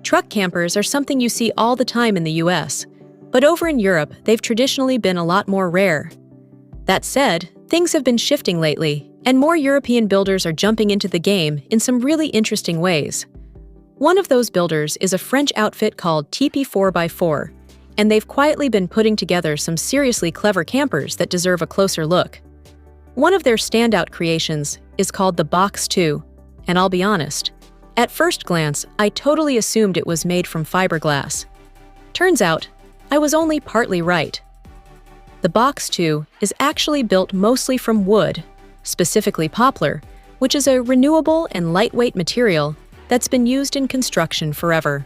Truck campers are something you see all the time in the US, but over in Europe, they've traditionally been a lot more rare. That said, things have been shifting lately, and more European builders are jumping into the game in some really interesting ways. One of those builders is a French outfit called Tipi4x4, and they've quietly been putting together some seriously clever campers that deserve a closer look. One of their standout creations is called the Box2, and I'll be honest, at first glance, I totally assumed it was made from fiberglass. Turns out, I was only partly right. The Box2 is actually built mostly from wood, specifically poplar, which is a renewable and lightweight material that's been used in construction forever.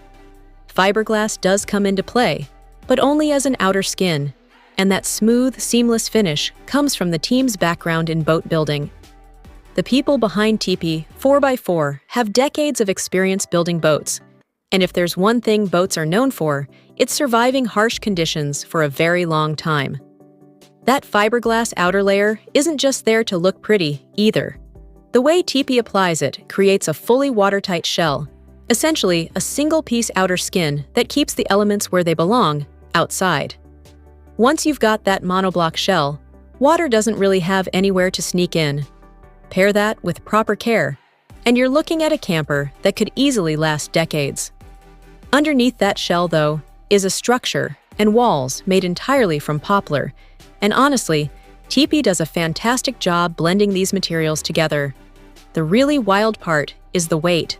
Fiberglass does come into play, but only as an outer skin, and that smooth, seamless finish comes from the team's background in boat building. The people behind Tipi4x4 have decades of experience building boats, and if there's one thing boats are known for, it's surviving harsh conditions for a very long time. That fiberglass outer layer isn't just there to look pretty, either. The way Tipi applies it creates a fully watertight shell, essentially a single-piece outer skin that keeps the elements where they belong, outside. Once you've got that monoblock shell, water doesn't really have anywhere to sneak in. Pair that with proper care, and you're looking at a camper that could easily last decades. Underneath that shell, though, is a structure and walls made entirely from poplar, and honestly, Tipi does a fantastic job blending these materials together. The really wild part is the weight.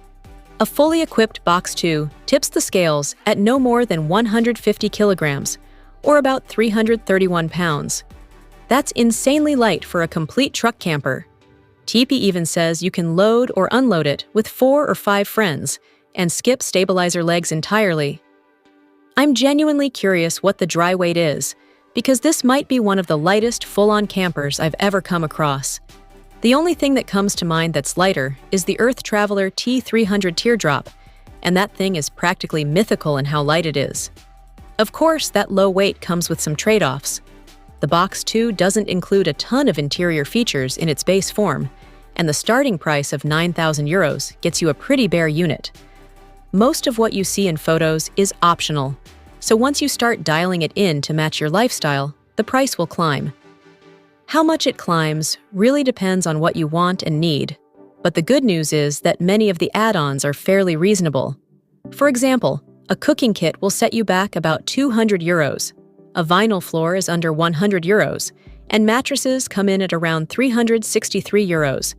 A fully equipped Box2 tips the scales at no more than 150 kilograms, or about 331 pounds. That's insanely light for a complete truck camper. Tipi even says you can load or unload it with 4 or 5 friends and skip stabilizer legs entirely. I'm genuinely curious what the dry weight is, because this might be one of the lightest full-on campers I've ever come across. The only thing that comes to mind that's lighter is the Earth Traveler T300 Teardrop, and that thing is practically mythical in how light it is. Of course, that low weight comes with some trade-offs. The Box2 doesn't include a ton of interior features in its base form, and the starting price of €9,000 gets you a pretty bare unit. Most of what you see in photos is optional, so once you start dialing it in to match your lifestyle, the price will climb. How much it climbs really depends on what you want and need, but the good news is that many of the add-ons are fairly reasonable. For example, a cooking kit will set you back about €200. A vinyl floor is under €100, and mattresses come in at around €363.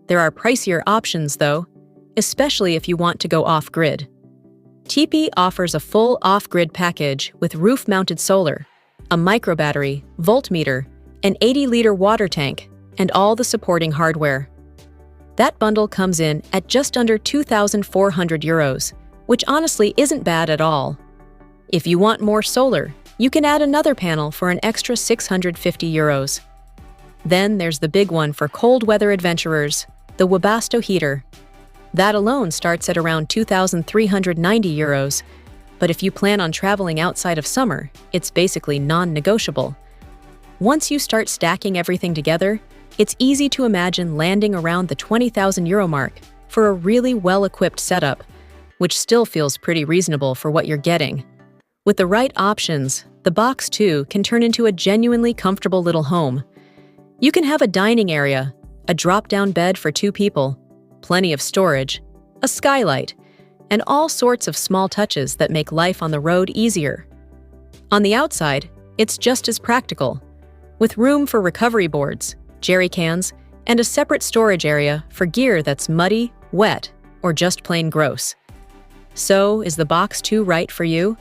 There are pricier options, though, especially if you want to go off-grid. Tipi offers a full off-grid package with roof-mounted solar, a microbattery, voltmeter, an 80-liter water tank, and all the supporting hardware. That bundle comes in at just under €2,400, which honestly isn't bad at all. If you want more solar, you can add another panel for an extra €650. Then there's the big one for cold weather adventurers, the Webasto heater. That alone starts at around €2,390, but if you plan on traveling outside of summer, it's basically non-negotiable. Once you start stacking everything together, it's easy to imagine landing around the €20,000 mark for a really well-equipped setup, which still feels pretty reasonable for what you're getting. With the right options, the Box2 can turn into a genuinely comfortable little home. You can have a dining area, a drop-down bed for 2 people, plenty of storage, a skylight, and all sorts of small touches that make life on the road easier. On the outside, it's just as practical, with room for recovery boards, jerry cans, and a separate storage area for gear that's muddy, wet, or just plain gross. So, is the Box2 right for you?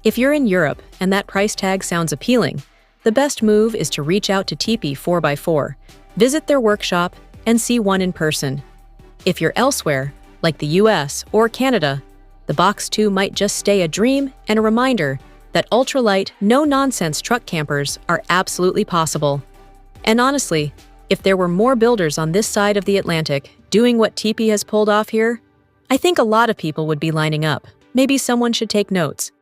If you're in Europe and that price tag sounds appealing, the best move is to reach out to Tipi4x4, visit their workshop, and see one in person. If you're elsewhere, like the US or Canada, the Box2 might just stay a dream and a reminder that ultralight, no-nonsense truck campers are absolutely possible. And honestly, if there were more builders on this side of the Atlantic doing what Tipi has pulled off here, I think a lot of people would be lining up. Maybe someone should take notes.